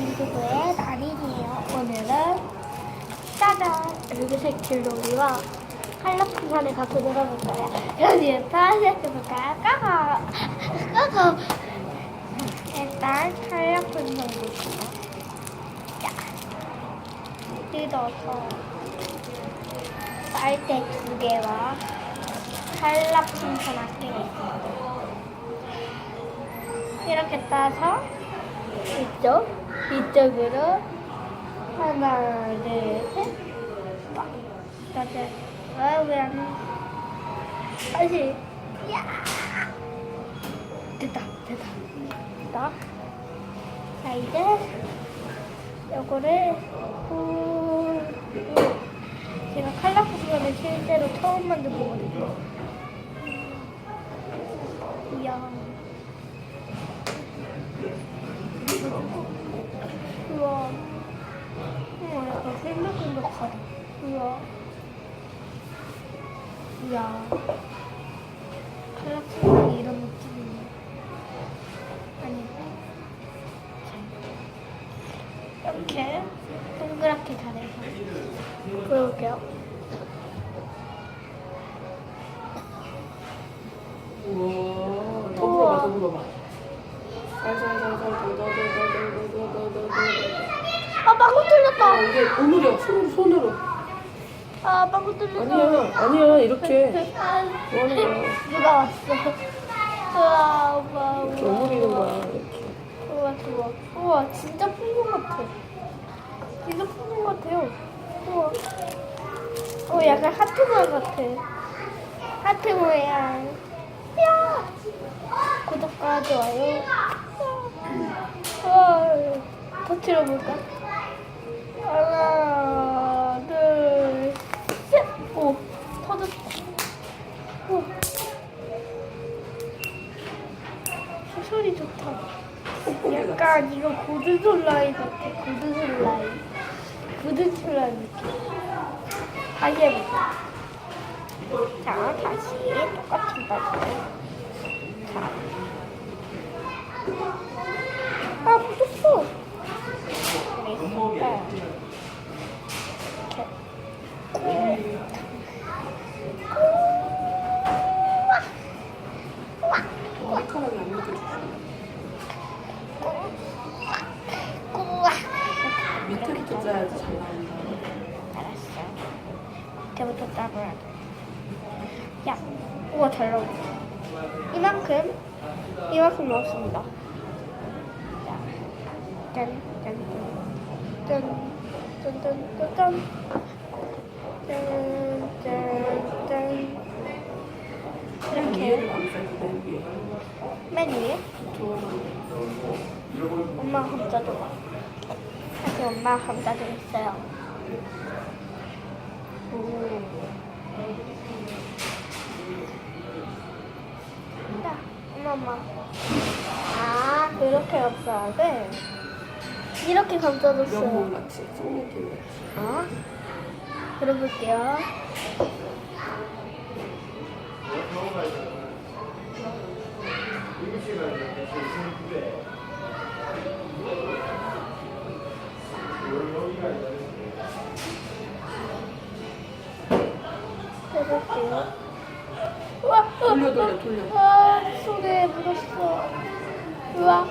유튜브의 달인이에요. 오늘은 짜잔! 르브색 길놀이와 한라풍산에 가서 놀아볼 거예요. 여기부터 시작해볼까요? 까가! 일단 한라풍산부터 뜯어서 빨대 2개와 한라풍산 1개가 있습니다. 이렇게 따서 이쪽으로 하나, 둘, 셋, 왜안 다시 됐다. 자, 이제 요거를 제가 칼라푸스를 실제로 처음 만든 거거든요. 이야. 우와. 약간 끈적끈적하다. 우와. 이야. 칼라푸스는 이런 느낌이네. 아니고. 이렇게 동그랗게 잘해서 보여볼게요. 우와, 더 불어봐. 아, 방구 뚫렸다. 이게 오늘이야, 손으로. 아, 방구 뚫렸다. 아니야, 이렇게. 아, 뭐 하는 거야? 누가 왔어? 우와, 우와. 이렇게 오므리는 거야, 이렇게. 우와, 진짜 풍선 같아. 진짜 풍선 같아요. 우와. 약간 하트 모양 같아. 하트 모양. 야! 구독과 좋아요. 터뜨려볼까? 하나, 둘, 셋! 오, 터졌다. 오. 소리 좋다. 약간 이거 고드솔라이 같아. 고드솔라이 느낌. 다시 해볼까? 자, 다시 똑같은 바지. 자. 아, 묻었어. 머리카락이 안 느껴지지. 밑에부터 짜야지 잘 나온다. 알았어. 이때부터 짜줘야 돼. 야, 우와, 잘 나온다. 이만큼 넣었습니다. 자, 짠. 이렇게 맨 위에 엄마가 감자도 사실 엄마가 감자도 있어요. 자, 엄마. 아, 이렇게 감싸야 돼. 이렇게 감싸줬어요. 면봉 같이, ส้느낌 같이. 들어볼게요. 해볼게요. 우와! 돌려. 아, 손에 묻었어. 우와,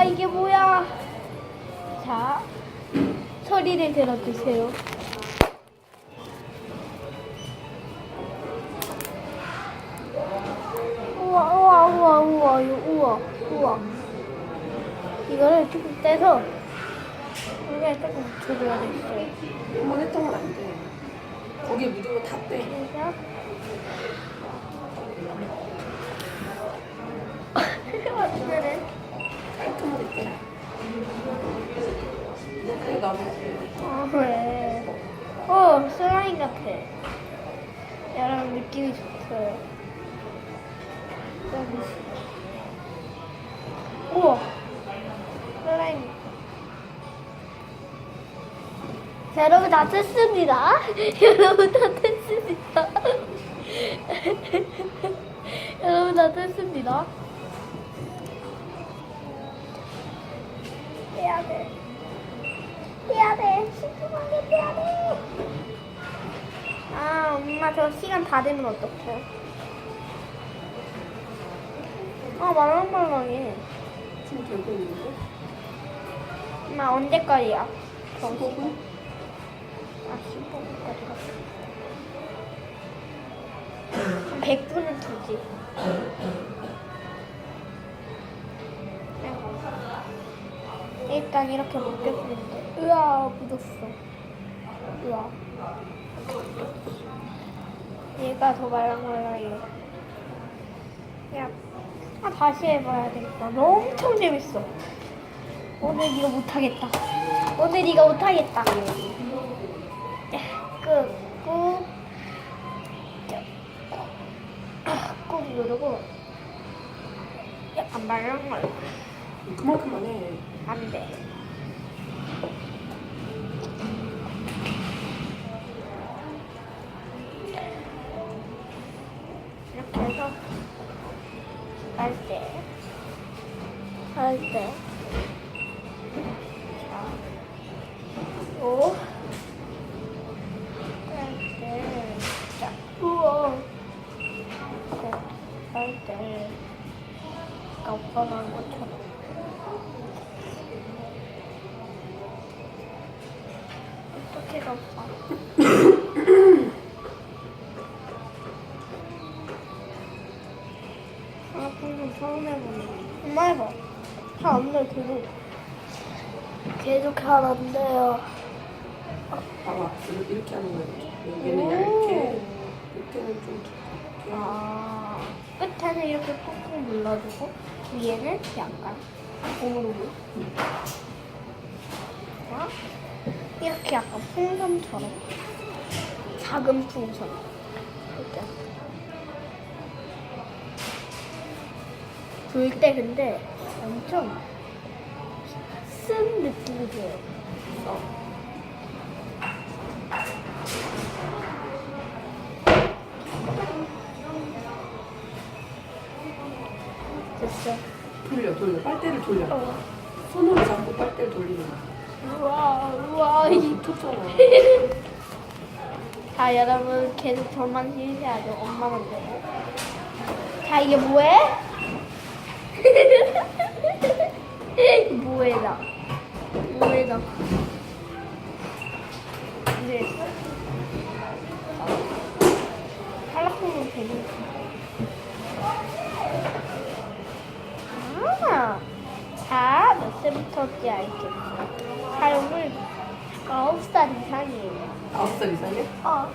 이게 뭐야? 자, 소리를 들어주세요. 우와. 이거를 조금 떼서 여기에 조금 줄여야 되겠어요. 한번 했던 건 안 돼. 거기에 묻은 거 다 빼. 어떡하네. 깔끔하게 빼. 그래, 나도. 그래. 슬라임 같아. 여러분, 느낌이 좋어요. 우와, 슬라임. 자, 여러분 다 됐습니다. 여러분 다 됐습니다. 빼야 돼. 빼야 돼. 신중하게 빼야 돼. 아, 엄마 저 시간 다 되면 어떡해? 아, 말랑말랑해. 지금 되고 있는데? 엄마 언제까지야? 15분? 아, 15분까지 갔어. 100분은 되지. 일단 이렇게 묶였는데. 으아, 묻었어. 으아. 얘가 더 말랑말랑해. 야, 아, 다시 해봐야 되겠다. 너 엄청 재밌어. 오늘 이거 못하겠다. 오늘 이거 못하겠다. 꾹 누르고 약간 말랑말랑. 그만큼만 해. 안 돼. 이렇게 해서 할 때. 자, 오. 할 때. 자, 우와. 할 때. 아까 오빠가 한 것처럼. 어떻게 갚아? 아, 방금 처음 해보네. 엄마 해봐. 잘 안 돼, 계속 하는데요. 봐봐. 이렇게 하는 거야. 여기는 얇게, 이렇게는 좀 두껍게. 아, 끝에는 이렇게 꾹꾹 눌러주고 위에는 약간 고무로 이렇게 약간 풍선처럼 작은 풍선 이렇게 불 때 근데 엄청 쓴 느낌이 들어요. 됐어. 돌려. 빨대를 돌려. 어. 손으로 잡고 빨대를 돌리는 거야. 우와, 이 붙었잖아. 자, 여러분 계속 저만 실시하죠. 엄마만 되고. 자, 이게 뭐해? 뭐해 나? 이제 탈락하면 되는. 아, 자, 몇 세부터인지 알겠어. 사용을 9살 이상이에요. 9살 이상이야? 어.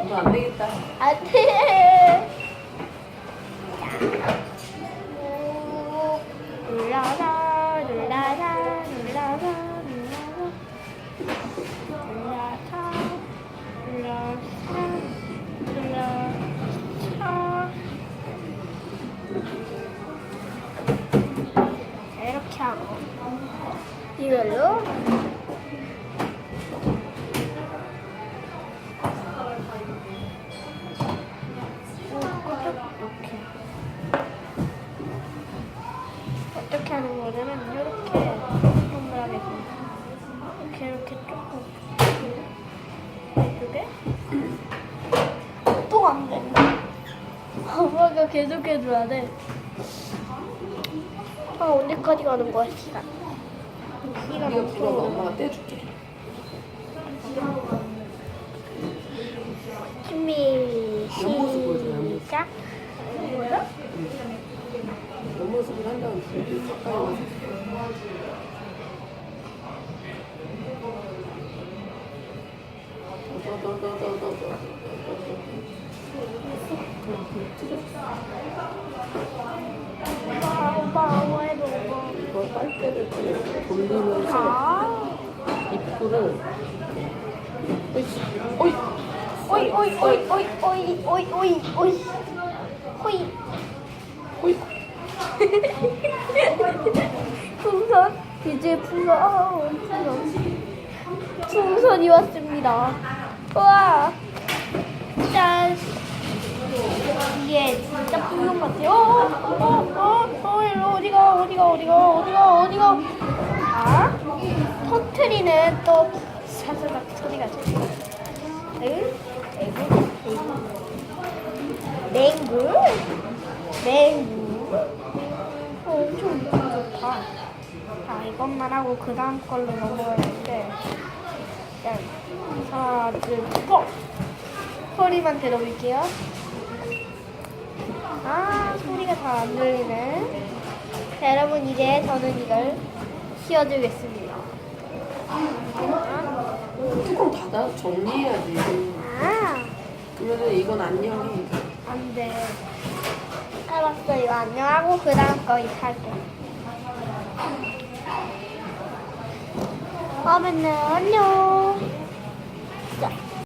너 안 되겠다. 안 돼. 눌러라. 이렇게 하고 이걸로 이렇게 어떻게 하는 거냐면 이렇게 동그랗게 이렇게 조금 이쪽에 또 안 된다. 엄마가 계속 해줘야 돼. 아, 언제까지 가는 거야, 시간? 네가 불어봐. 엄마가 떼줄게. 준비, 옆모습 보여줘, 옆모습. 시작. 뭐야? 옆모습을 한 다음에 불을 가까이 와서. 오빠 해도 오빠. 이걸 빨대를 돌리면서 입구를 호이 풍선 이제 풍선이 왔습니다. 우와, 짠. 이게 진짜 풍선 같아요. 일로 어디가. 자, 그러면 또 사사삭 소리가 들려. 맹구. 엄청 좋다. 자, 이것만 하고 그 다음 걸로 넘어가야 되는데. 자, 하나, 둘, 고! 소리만 들어볼게요. 아, 소리가 잘 안 들리네. 자, 여러분, 이제 저는 이걸 씌워주겠습니다. 뚜껑 닫아 정리해야지. 아, 그러면은 이건 안녕해. 안 돼. 알았어, 이거 안녕하고 그 다음 거 이렇게 할게. 그러면은 안녕.